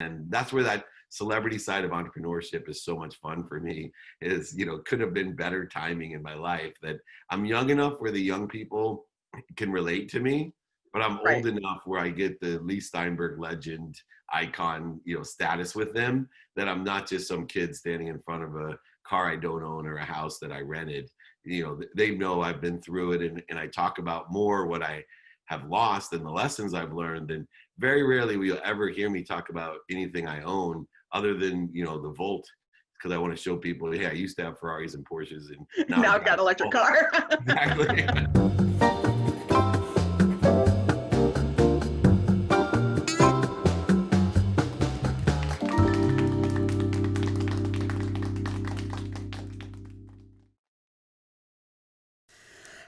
And that's where that celebrity side of entrepreneurship is so much fun for me. Is, could have been better timing in my life that I'm young enough where the young people can relate to me, but I'm Right. old enough where I get the Lee Steinberg legend icon, status with them, that I'm not just some kid standing in front of a car I don't own or a house that I rented. They know I've been through it, and I talk about more what I have lost and the lessons I've learned. And very rarely will you ever hear me talk about anything I own other than, the Volt, because I want to show people, hey, I used to have Ferraris and Porsches, and now Now I've I've got got an a electric Volt. car. Exactly.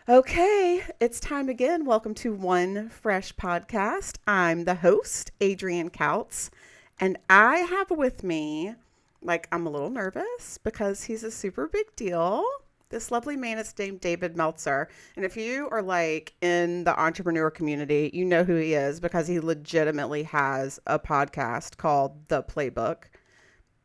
Okay, it's time again. Welcome to One Fresh Podcast. I'm the host, Adrianne Kautz, and I have with me, I'm a little nervous because he's a super big deal. This lovely man is named David Meltzer. And if you are in the entrepreneur community, you know who he is because he legitimately has a podcast called The Playbook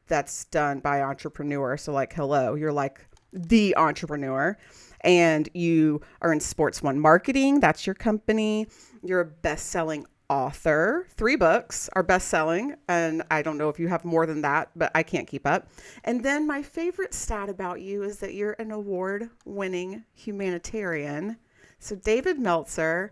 that's done by entrepreneurs. So, hello, you're the entrepreneur, and you are in Sports One Marketing. That's your company. You're a best-selling author. 3 books are best-selling, and I don't know if you have more than that, but I can't keep up. And then my favorite stat about you is that you're an award-winning humanitarian. So, David Meltzer,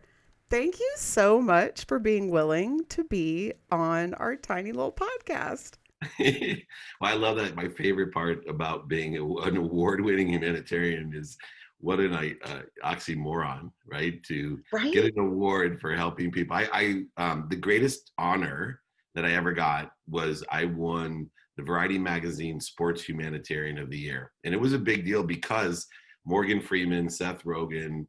thank you so much for being willing to be on our tiny little podcast. Well, I love that. My favorite part about being an award-winning humanitarian is what an oxymoron, right? To get Right? an award for helping people. The greatest honor that I ever got was I won the Variety Magazine Sports Humanitarian of the Year, and it was a big deal because Morgan Freeman, Seth Rogen,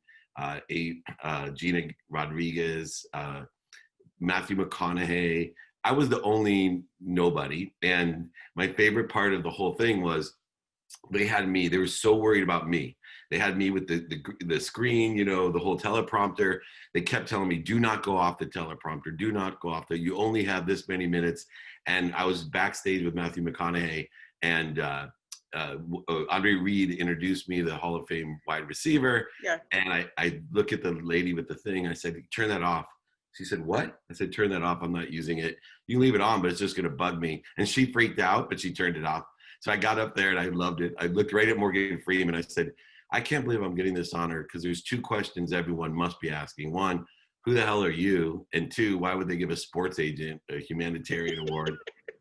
Gina Rodriguez, Matthew McConaughey. I was the only nobody. And my favorite part of the whole thing was they had me. They were so worried about me. They had me with the screen, the whole teleprompter. They kept telling me, do not go off the teleprompter. Do not go off you only have this many minutes. And I was backstage with Matthew McConaughey, and Andre Reed introduced me to the Hall of Fame wide receiver. Yeah. And I look at the lady with the thing. I said, turn that off. She said, what? I said, turn that off. I'm not using it. You can leave it on, but it's just going to bug me. And she freaked out, but she turned it off. So I got up there and I loved it. I looked right at Morgan Freeman. I said, I can't believe I'm getting this honor because there's 2 questions everyone must be asking. 1, who the hell are you? And 2, why would they give a sports agent a humanitarian award?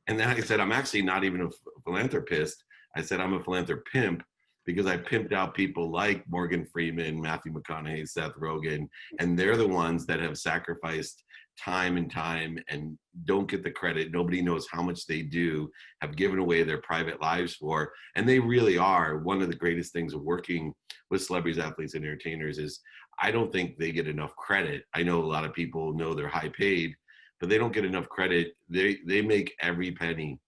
And then I said, I'm actually not even a philanthropist. I said, I'm a philanthropimp, because I pimped out people like Morgan Freeman, Matthew McConaughey, Seth Rogen, and they're the ones that have sacrificed time and don't get the credit. Nobody knows how much they do, have given away their private lives for. And they really are one of the greatest things of working with celebrities, athletes, and entertainers is I don't think they get enough credit. I know a lot of people know they're high paid, but they don't get enough credit. They make every penny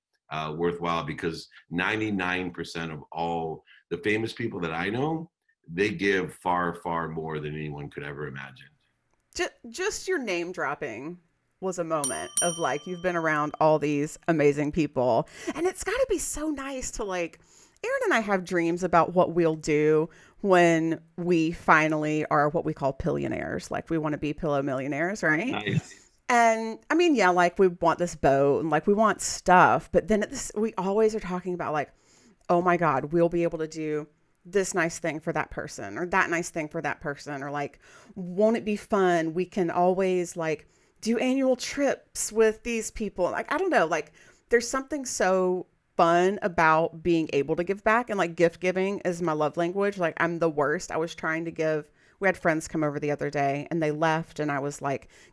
worthwhile, because 99% of all the famous people that I know, they give far, far more than anyone could ever imagine. Just your name dropping was a moment of you've been around all these amazing people, and it's got to be so nice to Aaron and I have dreams about what we'll do when we finally are what we call pillionaires. We want to be pillow millionaires, right? Nice. And I mean, yeah, we want this boat and we want stuff, but then we always are talking about oh my God, we'll be able to do this nice thing for that person or that nice thing for that person, or won't it be fun? We can always do annual trips with these people. I don't know, there's something so fun about being able to give back, and gift giving is my love language. I'm the worst. I was trying to give, we had friends come over the other day and they left, and I was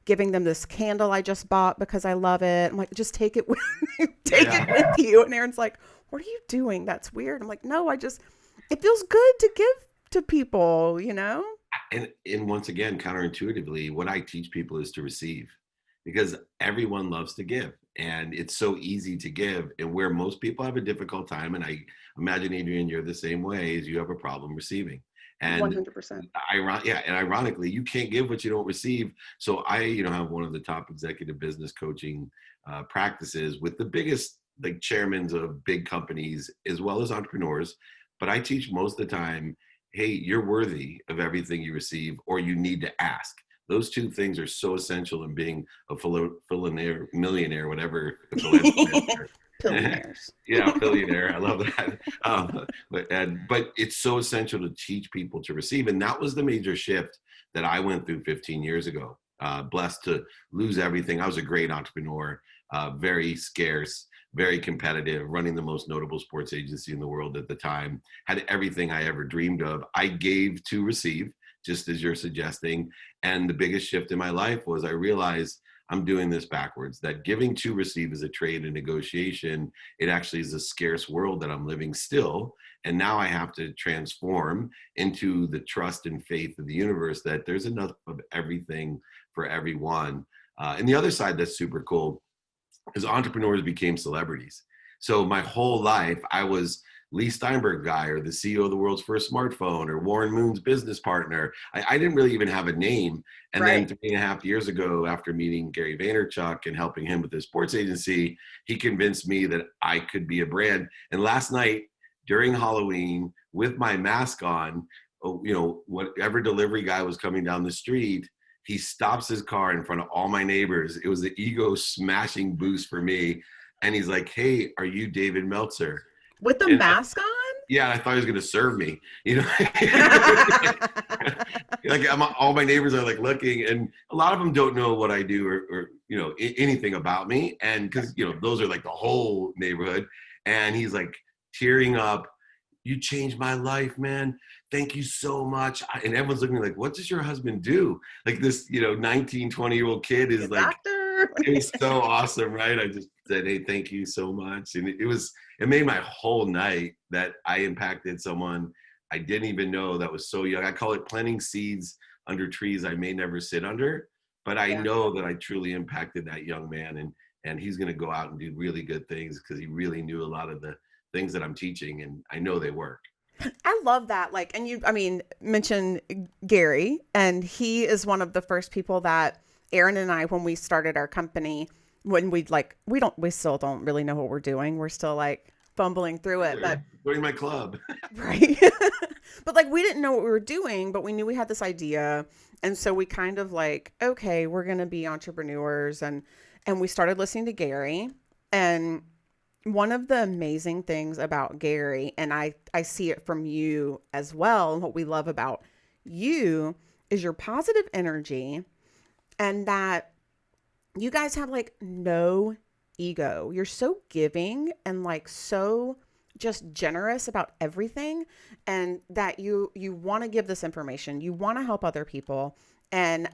giving them this candle I just bought because I love it. I'm just take it with it with you. And Aaron's like, what are you doing? That's weird. I'm like, no, it feels good to give to people, And once again, counterintuitively, what I teach people is to receive, because everyone loves to give, and it's so easy to give. And where most people have a difficult time, and I imagine, Adrian, you're the same way, is you have a problem receiving. And 100%. and ironically, you can't give what you don't receive. So I, have one of the top executive business coaching practices with the biggest like chairmen of big companies as well as entrepreneurs. But I teach most of the time, hey, you're worthy of everything you receive, or you need to ask. Those two things are so essential in being a millionaire, whatever. Billionaires. Yeah, billionaire. I love that. But it's so essential to teach people to receive. And that was the major shift that I went through 15 years ago. Blessed to lose everything. I was a great entrepreneur, very scarce, very competitive, running the most notable sports agency in the world at the time, had everything I ever dreamed of. I gave to receive, just as you're suggesting. And the biggest shift in my life was I realized I'm doing this backwards, that giving to receive is a trade and negotiation. It actually is a scarce world that I'm living still. And now I have to transform into the trust and faith of the universe that there's enough of everything for everyone. And the other side that's super cool is entrepreneurs became celebrities. So my whole life, I was Lee Steinberg guy, or the CEO of the world's first smartphone, or Warren Moon's business partner. I didn't really even have a name. And Right. then 3.5 years ago, after meeting Gary Vaynerchuk and helping him with his sports agency, he convinced me that I could be a brand. And last night during Halloween, with my mask on, whatever delivery guy was coming down the street, he stops his car in front of all my neighbors. It was an ego smashing boost for me. And he's like, "Hey, are you David Meltzer?" With the And mask yeah, I thought he was going to serve me, on? like all my neighbors are like looking, and a lot of them don't know what I do or anything about me. And because, those are like the whole neighborhood. And he's like tearing up. "You changed my life, man. Thank you so much." And everyone's looking at me like, "What does your husband do?" Like this, 19, 20-year-old kid is like, Doctor. it was so awesome, right? I just said, "Hey, thank you so much." And it made my whole night that I impacted someone I didn't even know that was so young. I call it planting seeds under trees I may never sit under, but I know that I truly impacted that young man, and he's going to go out and do really good things because he really knew a lot of the things that I'm teaching, and I know they work. I love that. Like, and mention Gary, and he is one of the first people that Aaron and I, when we started our company, when we still don't really know what we're doing. We're still like fumbling through it, but Join my club. right. But like, we didn't know what we were doing, but we knew we had this idea. And so we kind of like, okay, we're going to be entrepreneurs. And we started listening to Gary. And one of the amazing things about Gary, and I see it from you as well, and what we love about you is your positive energy, and that you guys have like no ego. You're so giving and like so just generous about everything, and that you want to give this information. You want to help other people. And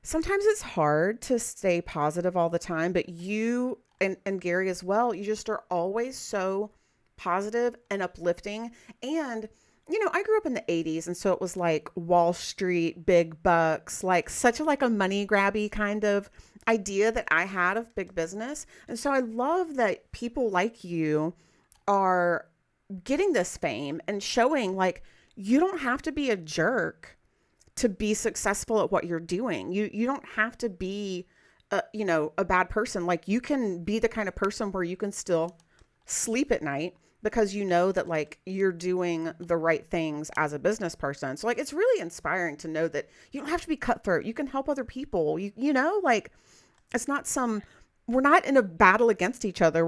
sometimes it's hard to stay positive all the time, but you and Gary as well, you just are always so positive and uplifting. And I grew up in the 80s, and so it was like Wall Street, big bucks, like such a money grabby kind of idea that I had of big business. And so I love that people like you are getting this fame and showing like you don't have to be a jerk to be successful at what you're doing. You don't have to be a bad person. Like, you can be the kind of person where you can still sleep at night because you know that like you're doing the right things as a business person. So like, it's really inspiring to know that you don't have to be cutthroat. You can help other people. Like, it's not we're not in a battle against each other.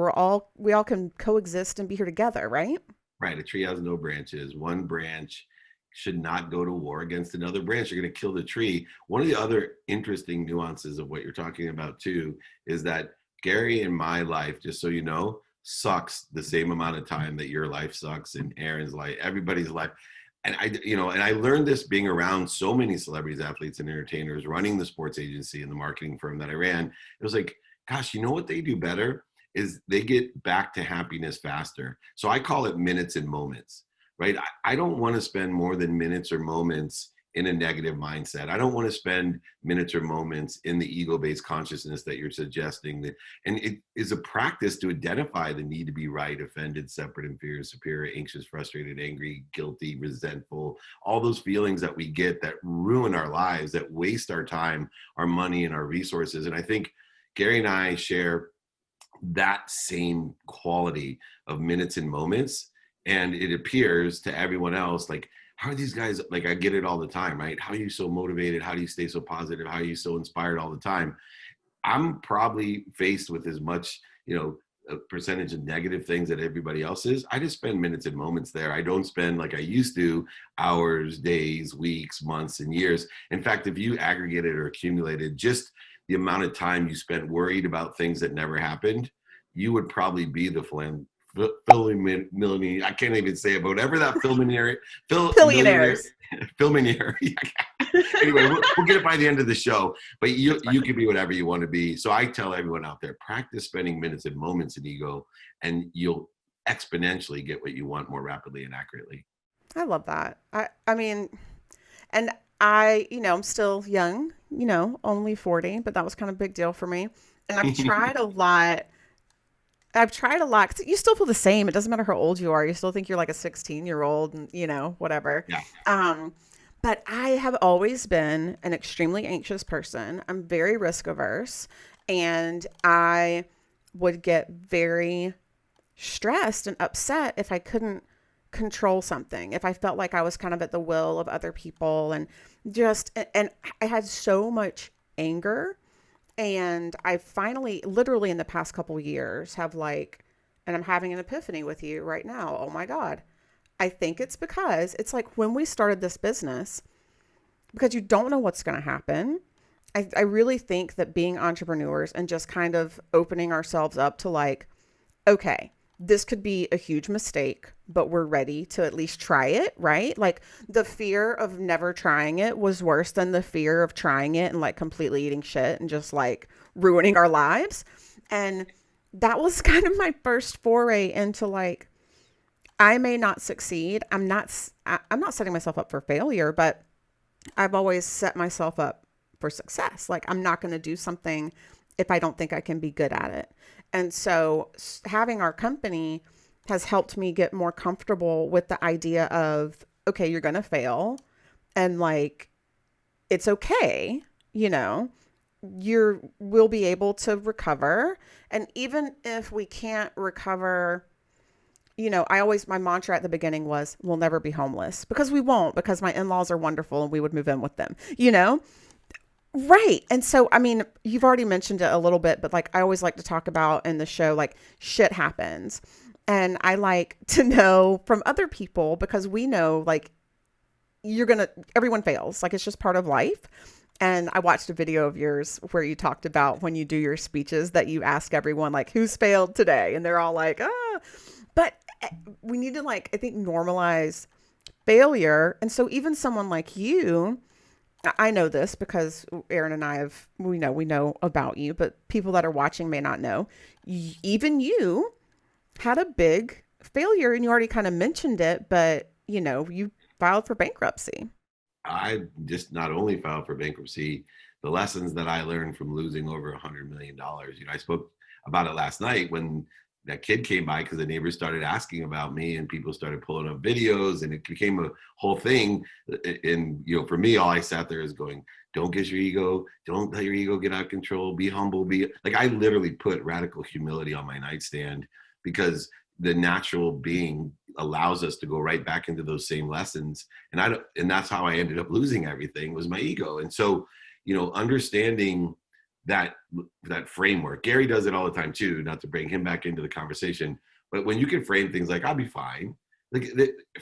We all can coexist and be here together, right? Right. A tree has no branches. One branch should not go to war against another branch. You're going to kill the tree. One of the other interesting nuances of what you're talking about too is that Gary in my life, just so you know, sucks the same amount of time that your life sucks and Aaron's life, everybody's life. And I learned this being around so many celebrities, athletes, and entertainers, running the sports agency and the marketing firm that I ran. It was like, gosh, you know what they do better is they get back to happiness faster. So I call it minutes and moments, right? I don't want to spend more than minutes or moments in a negative mindset. I don't want to spend minutes or moments in the ego-based consciousness that you're suggesting. And it is a practice to identify the need to be right, offended, separate, inferior, superior, anxious, frustrated, angry, guilty, resentful, all those feelings that we get that ruin our lives, that waste our time, our money, and our resources. And I think Gary and I share that same quality of minutes and moments. And it appears to everyone else, like, how are these guys, like, I get it all the time, right? How are you so motivated? How do you stay so positive? How are you so inspired all the time? I'm probably faced with as much, a percentage of negative things that everybody else is. I just spend minutes and moments there. I don't spend, like I used to, hours, days, weeks, months, and years. In fact, if you aggregated or accumulated just the amount of time you spent worried about things that never happened, you would probably be the millionaire. I can't even say it, but whatever that millionaire, Billionaires. millionaire. Anyway, we'll get it by the end of the show, but you can be whatever you want to be. So I tell everyone out there, practice spending minutes and moments in ego, and you'll exponentially get what you want more rapidly and accurately. I love that. I mean, and I, I'm still young, only 40, but that was kind of a big deal for me. And I've tried a lot. Cause you still feel the same. It doesn't matter how old you are. You still think you're like a 16-year-old and, whatever. Yeah. But I have always been an extremely anxious person. I'm very risk averse, and I would get very stressed and upset if I couldn't control something, if I felt like I was kind of at the will of other people, and I had so much anger. And I finally, literally in the past couple years, and I'm having an epiphany with you right now. Oh my God. I think it's because it's like when we started this business, because you don't know what's going to happen. I really think that being entrepreneurs and just kind of opening ourselves up to like, okay, this could be a huge mistake, but we're ready to at least try it, right? Like the fear of never trying it was worse than the fear of trying it and like completely eating shit and just like ruining our lives. And that was kind of my first foray into like, I may not succeed. I'm not setting myself up for failure, but I've always set myself up for success. Like I'm not going to do something if I don't think I can be good at it. And so having our company has helped me get more comfortable with the idea of, okay, you're going to fail and like, it's okay. We'll be able to recover. And even if we can't recover, my mantra at the beginning was, we'll never be homeless, because we won't, because my in-laws are wonderful and we would move in with them, Right. And so, I mean, you've already mentioned it a little bit, but like, I always like to talk about in the show, like shit happens. And I like to know from other people, because we know like everyone fails. Like it's just part of life. And I watched a video of yours where you talked about when you do your speeches that you ask everyone like, who's failed today? And they're all like, but we need to like, I think, normalize failure. And so even someone like you, I know this because Aaron and I we know about you, but people that are watching may not know. Even you had a big failure, and you already kind of mentioned it, but you filed for bankruptcy. I just not only filed for bankruptcy, the lessons that I learned from losing over $100 million. I spoke about it last night when that kid came by, because the neighbors started asking about me and people started pulling up videos, and it became a whole thing. And, for me, all I sat there is going, don't get your ego. Don't let your ego get out of control. Be humble. I literally put radical humility on my nightstand, because the natural being allows us to go right back into those same lessons. And that's how I ended up losing everything, was my ego. And so, understanding that framework. Gary does it all the time too, not to bring him back into the conversation, but when you can frame things like, I'll be fine.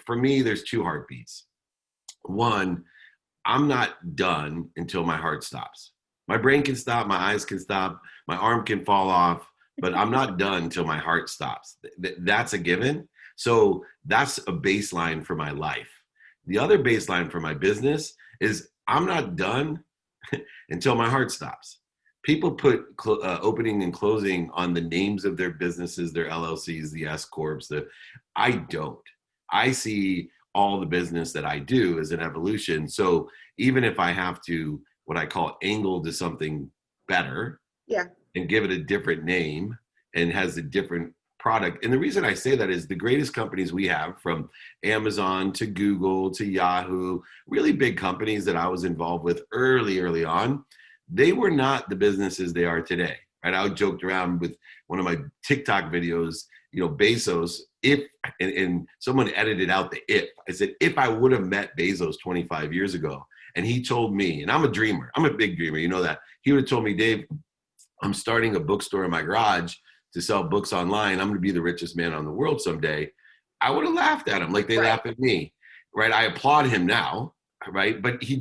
For me, there's two heartbeats. One, I'm not done until my heart stops. My brain can stop, my eyes can stop, my arm can fall off, but I'm not done until my heart stops. That's a given. So that's a baseline for my life. The other baseline for my business is I'm not done until my heart stops. People put opening and closing on the names of their businesses, their LLCs, the S Corps. I don't. I see all the business that I do is an evolution. So even if I have to, what I call angle to something better, and give it a different name and has a different product. And the reason I say that is the greatest companies we have, from Amazon to Google to Yahoo, really big companies that I was involved with early on, they were not the businesses they are today. Right? I joked around with one of my TikTok videos, Bezos, and someone edited out the if. I said, if I would have met Bezos 25 years ago, and he told me, and I'm a dreamer, I'm a big dreamer, you know that, he would have told me, Dave, I'm starting a bookstore in my garage to sell books online. I'm going to be the richest man on the world someday. I would have laughed at him like they laugh at me, right? I applaud him now, right? But he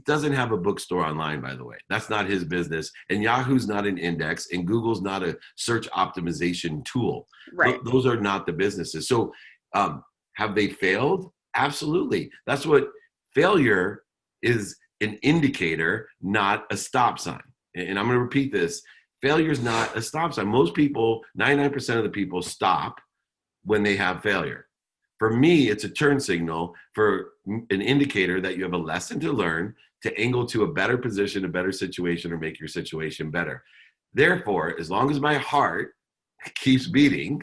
doesn't have a bookstore online, by the way. That's not his business. And Yahoo's not an index, and Google's not a search optimization tool. Right. Those are not the businesses. So have they failed? Absolutely. That's what failure is, an indicator, not a stop sign. And I'm going to repeat this. Failure is not a stop sign. Most people, 99% of the people, stop when they have failure. For me, it's a turn signal, for an indicator that you have a lesson to learn to angle to a better position, a better situation, or make your situation better. Therefore, as long as my heart keeps beating,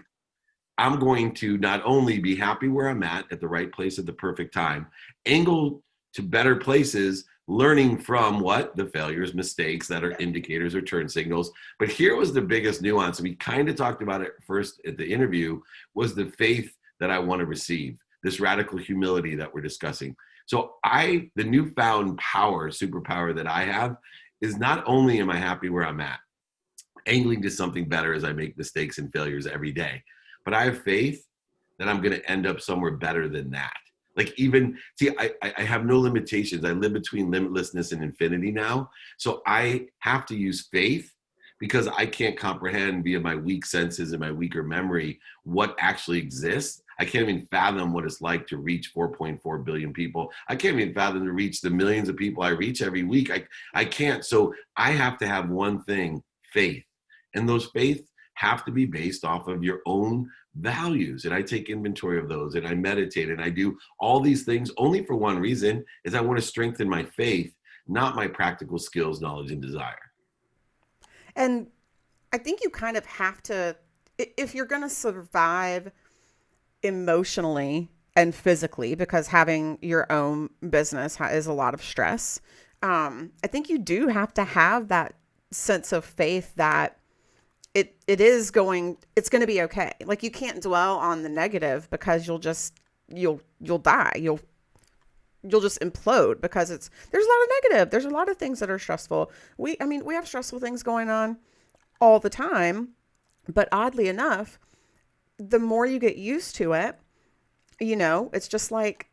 I'm going to not only be happy where I'm at the right place at the perfect time, angle to better places, learning from what? The failures, mistakes that are indicators or turn signals. But here was the biggest nuance, and we kind of talked about it first at the interview, was the faith that I want to receive, this radical humility that we're discussing. So the newfound superpower that I have is, not only am I happy where I'm at, angling to something better as I make mistakes and failures every day, but I have faith that I'm going to end up somewhere better than that. Like, even, see, I have no limitations. I live between limitlessness and infinity now. So I have to use faith, because I can't comprehend via my weak senses and my weaker memory what actually exists. I can't even fathom what it's like to reach 4.4 billion people. I can't even fathom to reach the millions of people I reach every week. I can't. So I have to have one thing, faith. And those faith have to be based off of your own values. And I take inventory of those, and I meditate, and I do all these things only for one reason, is I want to strengthen my faith, not my practical skills, knowledge, and desire. And I think you kind of have to, if you're going to survive emotionally and physically, because having your own business is a lot of stress, I think you do have to have that sense of faith that it's going to be okay. Like, you can't dwell on the negative, because you'll die. You'll just implode, because there's a lot of negative. There's a lot of things that are stressful. We have stressful things going on all the time, but oddly enough, the more you get used to it, it's just like,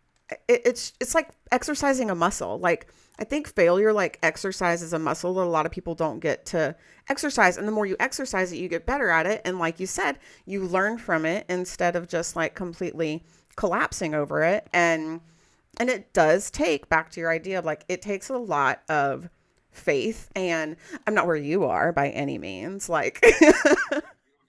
it's like exercising a muscle. Like, I think failure like exercises a muscle that a lot of people don't get to exercise. And the more you exercise it, you get better at it. And like you said, you learn from it instead of just like completely collapsing over it. And it does take, back to your idea of like, it takes a lot of faith. And I'm not where you are by any means. Like,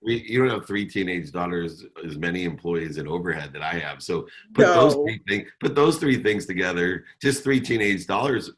You don't have 3 teenage daughters, as many employees and overhead that I have. So put those three things together. Just 3 teenage daughters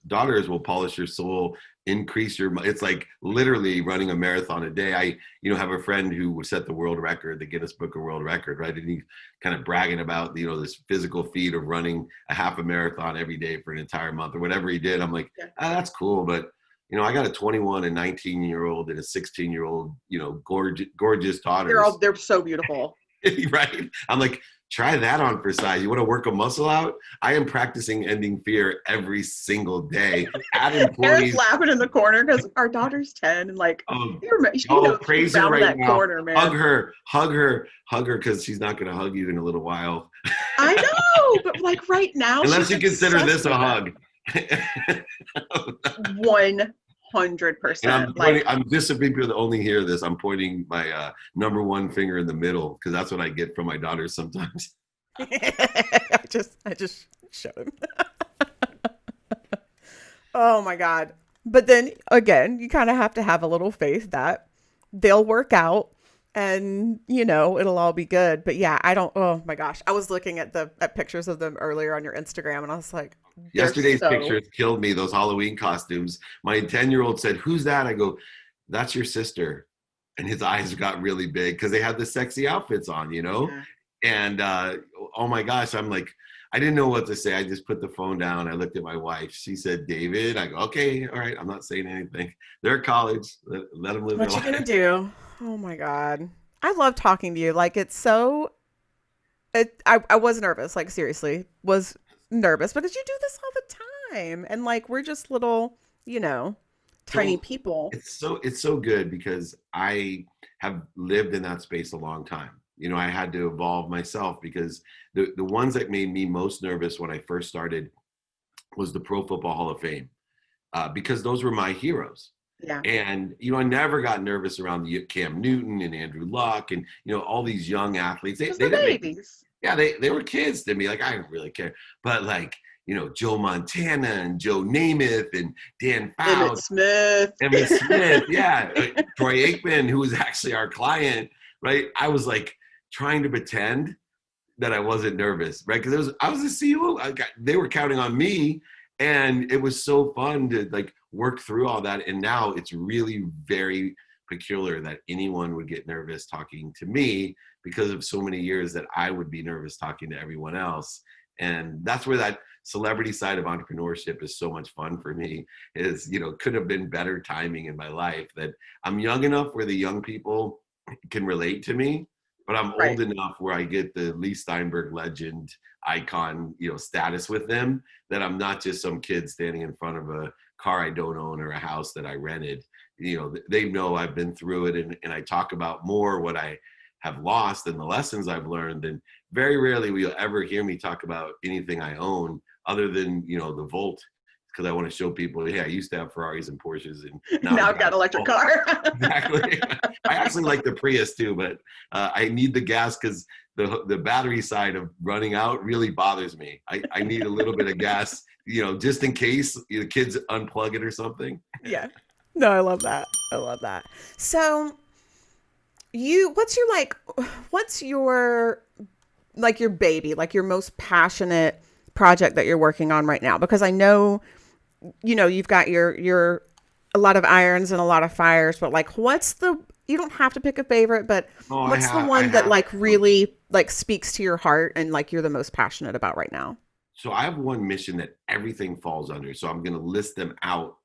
will polish your soul, increase your. It's like literally running a marathon a day. I have a friend who would set the world record, the Guinness Book of World Record, right? And he's kind of bragging about this physical feat of running a half a marathon every day for an entire month or whatever he did. I'm like, that's cool, but. I got a 21 and 19-year-old and a 16-year-old, gorgeous daughters. They're so beautiful. Right? I'm like, try that on for size. You want to work a muscle out? I am practicing ending fear every single day. Eric's laughing in the corner because our daughter's 10 and like, crazy right that now. Corner, man. Hug her, because she's not going to hug you in a little while. I know, but like right now, unless you consider this a hug. 100%. I'm just, if people only hear this, I'm pointing my number one finger in the middle, because that's what I get from my daughters sometimes. I just showed him. Oh my God. But then again, you kind of have to have a little faith that they'll work out and you know, it'll all be good. But yeah, I don't, oh my gosh. I was looking at at pictures of them earlier on your Instagram and I was like, they're Yesterday's so pictures killed me, those Halloween costumes. My 10-year-old said, "Who's that?" I go, "That's your sister." And his eyes got really big because they had the sexy outfits on, you know? yeah. And oh my gosh, I'm like, I didn't know what to say. I just put the phone down. I looked at my wife. She said, "David." I go, "Okay, all right. I'm not saying anything. They're at college. Let them live their What you gonna life." do? Oh my God. I love talking to you. Like it's so I was nervous, like seriously, was nervous because you do this all the time. And like we're just little, you know, tiny So people. it's so good because I have lived in that space a long time. You know, I had to evolve myself because the ones that made me most nervous when I first started was the Pro Football Hall of Fame, because those were my heroes. Yeah. And you know, I never got nervous around the Cam Newton and Andrew Luck and you know all these young athletes. They Just they the didn't make babies. yeah, they were kids to me. Like I didn't really care. But like, you know, Joe Montana and Joe Namath and Dan Emmett Fouts, Smith. Emmitt Smith, yeah, Troy Aikman, who was actually our client, right? I was like trying to pretend that I wasn't nervous, right? Because I was the CEO. They were counting on me, and it was so fun to like work through all that. And now it's really very peculiar that anyone would get nervous talking to me because of so many years that I would be nervous talking to everyone else. And that's where that celebrity side of entrepreneurship is so much fun for me. Is, you know, could have been better timing in my life that I'm young enough where the young people can relate to me, but I'm Right. old enough where I get the Lee Steinberg legend icon, you know, status with them, that I'm not just some kid standing in front of a car I don't own or a house that I rented. You know, they know I've been through it, and I talk about more what I have lost and the lessons I've learned. And very rarely will you ever hear me talk about anything I own other than, you know, the Volt, because I want to show people, hey, I used to have Ferraris and Porsches, and now I Now I've got got a an electric Volt. car. Exactly. I actually like the Prius too, but I need the gas because the battery side of running out really bothers me. I need a little bit of gas, you know, just in case the kids unplug it or something. Yeah. No, I love that. I love that. So you what's your like your baby, like your most passionate project that you're working on right now? Because I know, you know, you've got your a lot of irons and a lot of fires, but like what's the you don't have to pick a favorite, but Oh, what's the I one that have. like really like speaks to your heart and like you're the most passionate about right now? So I have one mission that everything falls under. So I'm going to list them out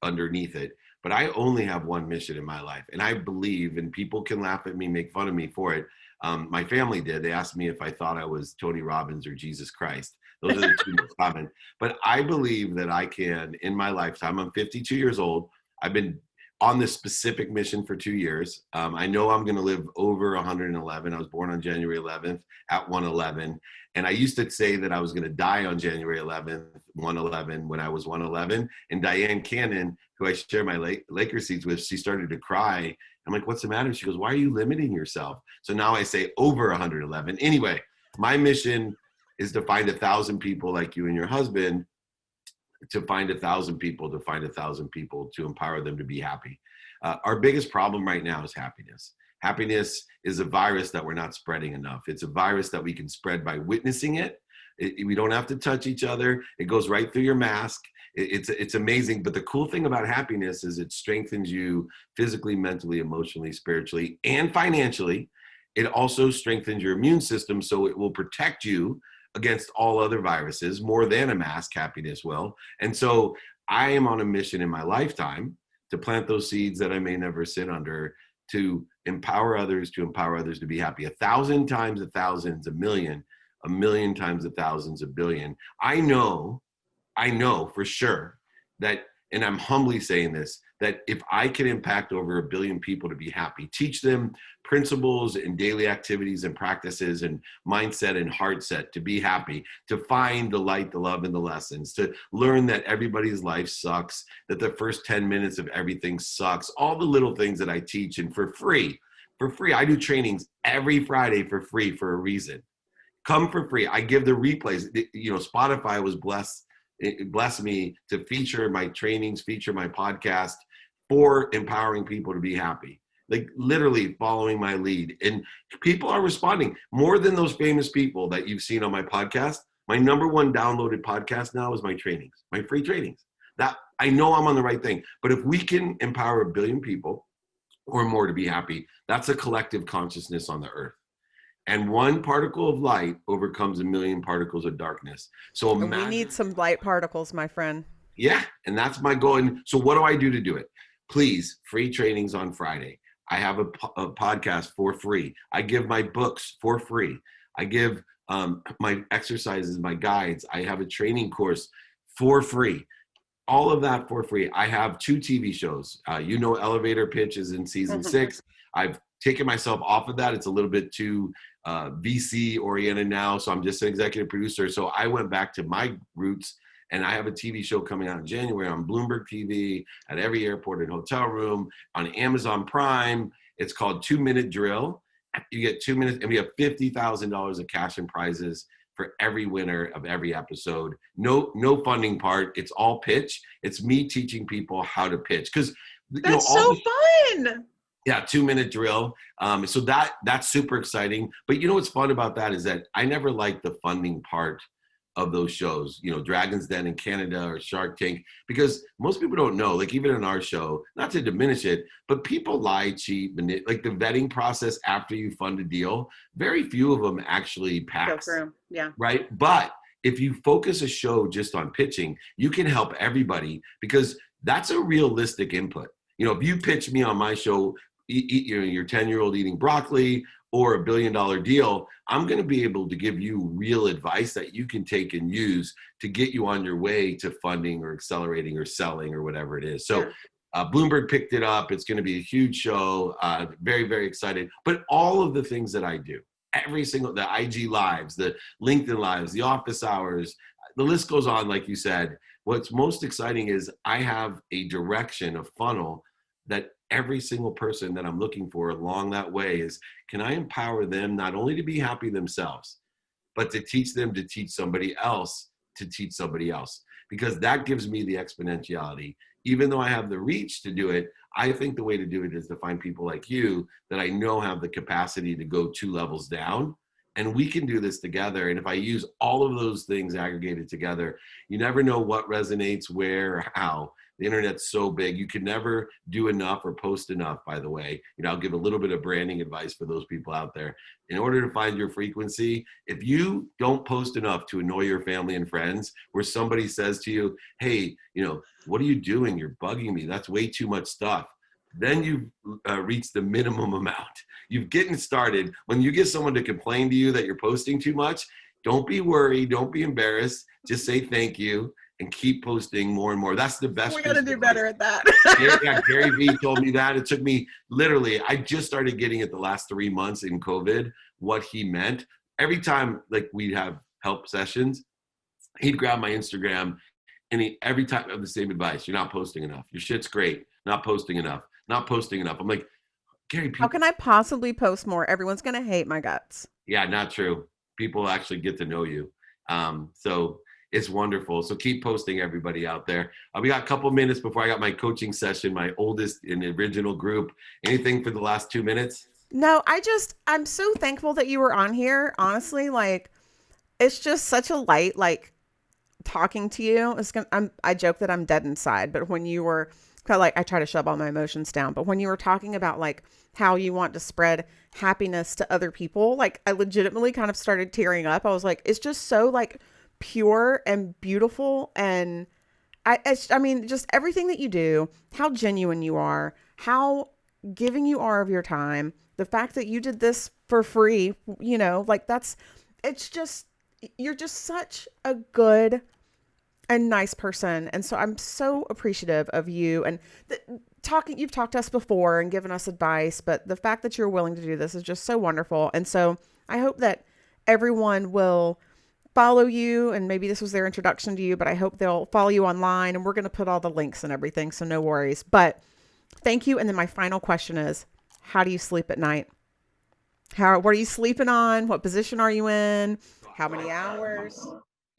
underneath it. But I only have one mission in my life. And I believe, and people can laugh at me, make fun of me for it. My family did. They asked me if I thought I was Tony Robbins or Jesus Christ. Those are the two most common. But I believe that I can, in my lifetime, I'm 52 years old. I've been on this specific mission for 2 years. I know I'm going to live over 111. I was born on January 11th at 111. And I used to say that I was going to die on January 11th, 111, when I was 111. And Diane Cannon, who I share my Laker seats with, she started to cry. I'm like, "What's the matter?" She goes, "Why are you limiting yourself?" So now I say over 111. Anyway, my mission is to find 1,000 people like you and your husband, to find 1,000 people, to find 1,000 people, to empower them to be happy. Our biggest problem right now is happiness. Happiness is a virus that we're not spreading enough. It's a virus that we can spread by witnessing it. We don't have to touch each other. It goes right through your mask. It's amazing. But the cool thing about happiness is it strengthens you physically, mentally, emotionally, spiritually, and financially. It also strengthens your immune system, so it will protect you against all other viruses more than a mask. Happiness will. And so I am on a mission in my lifetime to plant those seeds that I may never sit under, to empower others, to be happy. 1,000 times 1,000 is a million times 1,000 is a billion. I know for sure that, and I'm humbly saying this, that if I can impact over 1 billion people to be happy, teach them principles and daily activities and practices and mindset and heart set to be happy, to find the light, the love, and the lessons, to learn that everybody's life sucks, that the first 10 minutes of everything sucks, all the little things that I teach, and for free. For free. I do trainings every Friday for free for a reason. Come for free. I give the replays. You know, Spotify was blessed. It blessed me to feature my trainings, feature my podcast for empowering people to be happy. like literally following my lead. And people are responding more than those famous people that you've seen on my podcast. My number one downloaded podcast now is my trainings, my free trainings. That I know I'm on the right thing. But if we can empower 1 billion people or more to be happy, that's a collective consciousness on the earth. And 1 particle of light overcomes 1 million particles of darkness. So And we need some light particles, my friend. Yeah, and that's my goal. And so what do I do to do it? Please, free trainings on Friday. I have a podcast for free. I give my books for free. I give my exercises, my guides. I have a training course for free. All of that for free. I have 2 TV shows. Elevator Pitch is in season 6. I've taken myself off of that. It's a little bit too VC oriented now. So I'm just an executive producer. So I went back to my roots. And I have a TV show coming out in January on Bloomberg TV, at every airport and hotel room, on Amazon Prime. It's called 2 Minute Drill. You get 2 minutes, and we have $50,000 of cash and prizes for every winner of every episode. No funding part. It's all pitch. It's me teaching people how to pitch. Because that's so fun. Yeah, 2 Minute Drill. So that's super exciting. But what's fun about that is that I never liked the funding part of those shows, Dragon's Den in Canada or Shark Tank, because most people don't know, like even in our show, not to diminish it, but people lie, cheat, like the vetting process after you fund a deal, very few of them actually pass. Go through. Yeah. Right. But if you focus a show just on pitching, you can help everybody because that's a realistic input. If you pitch me on my show, your 10-year-old eating broccoli or a $1 billion deal, I'm going to be able to give you real advice that you can take and use to get you on your way to funding or accelerating or selling or whatever it is. So Bloomberg picked it up. It's going to be a huge show. Very, very excited. But all of the things that I do, the IG lives, the LinkedIn lives, the office hours, the list goes on, like you said. What's most exciting is I have a direction, a funnel that every single person that I'm looking for along that way is, can I empower them not only to be happy themselves, but to teach them to teach somebody else to teach somebody else? Because that gives me the exponentiality. Even though I have the reach to do it, I think the way to do it is to find people like you that I know have the capacity to go 2 levels down. And we can do this together. And if I use all of those things aggregated together, you never know what resonates where or how. The internet's so big. You can never do enough or post enough, by the way. I'll give a little bit of branding advice for those people out there. In order to find your frequency, if you don't post enough to annoy your family and friends, where somebody says to you, hey, what are you doing? You're bugging me. That's way too much stuff. Then you've reached the minimum amount. You've getting started. When you get someone to complain to you that you're posting too much, don't be worried. Don't be embarrassed. Just say thank you and keep posting more and more. That's the best. We got to do better at that. Gary Vee told me that. It took me literally, I just started getting it the last 3 months in COVID, what he meant. Every time like we'd have help sessions, he'd grab my Instagram and every time have the same advice. You're not posting enough. Your shit's great. Not posting enough. Not posting enough. I'm like, Gary, how can I possibly post more? Everyone's going to hate my guts. Yeah, not true. People actually get to know you. So it's wonderful. So keep posting, everybody out there. We got a couple minutes before I got my coaching session, my oldest and original group. Anything for the last 2 minutes? No, I'm so thankful that you were on here. Honestly, like, it's just such a light, like, talking to you. I joke that I'm dead inside, but when you were kind of like, I try to shove all my emotions down, but when you were talking about like how you want to spread happiness to other people, like I legitimately kind of started tearing up. I was like, it's just so like pure and beautiful. And I mean, just everything that you do, how genuine you are, how giving you are of your time, the fact that you did this for free, like you're just such a good and nice person. And so I'm so appreciative of you and you've talked to us before and given us advice, but the fact that you're willing to do this is just so wonderful. And so I hope that everyone will follow you, and maybe this was their introduction to you, but I hope they'll follow you online, and we're going to put all the links and everything. So no worries, but thank you. And then my final question is, how do you sleep at night? What are you sleeping on? What position are you in? How many hours?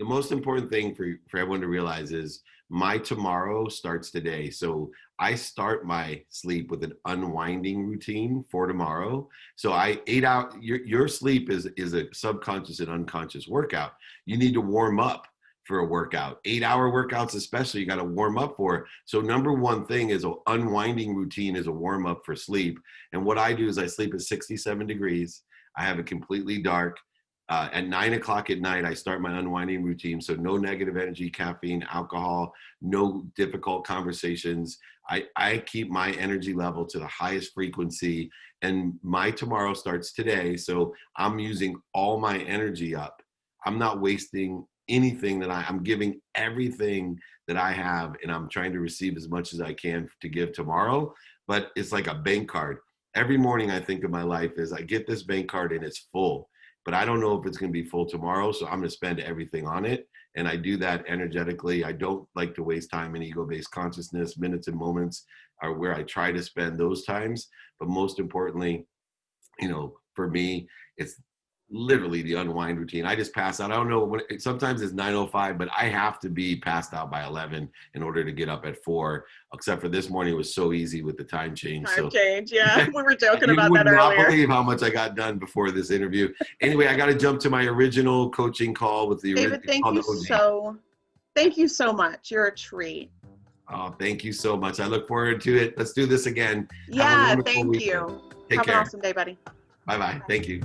The most important thing for everyone to realize is my tomorrow starts today. So I start my sleep with an unwinding routine for tomorrow. So I 8 out, your sleep is a subconscious and unconscious workout. You need to warm up for a workout. 8-hour workouts especially, you got to warm up for. So number one thing is an unwinding routine is a warm up for sleep. And what I do is I sleep at 67 degrees. I have it completely dark. At 9 o'clock at night, I start my unwinding routine. So no negative energy, caffeine, alcohol, no difficult conversations. I keep my energy level to the highest frequency, and my tomorrow starts today. So I'm using all my energy up. I'm not wasting anything that I'm giving everything that I have, and I'm trying to receive as much as I can to give tomorrow. But it's like a bank card. Every morning I think of my life as I get this bank card and it's full. But I don't know if it's going to be full tomorrow, so I'm going to spend everything on it. And I do that energetically. I don't like to waste time in ego-based consciousness. Minutes and moments are where I try to spend those times. But most importantly, for me, it's literally the unwind routine. I just pass out. I don't know, sometimes it's 9:05, but I have to be passed out by 11 in order to get up at 4, except for this morning it was so easy with the time change. Yeah. We were joking about that earlier. You would not believe how much I got done before this interview. Anyway, I got to jump to my original coaching call with the David, thank you so much. You're a treat. Oh, thank you so much. I look forward to it. Let's do this again. Yeah, thank you. Take care. Have an awesome day, buddy. Bye-bye. Thank you.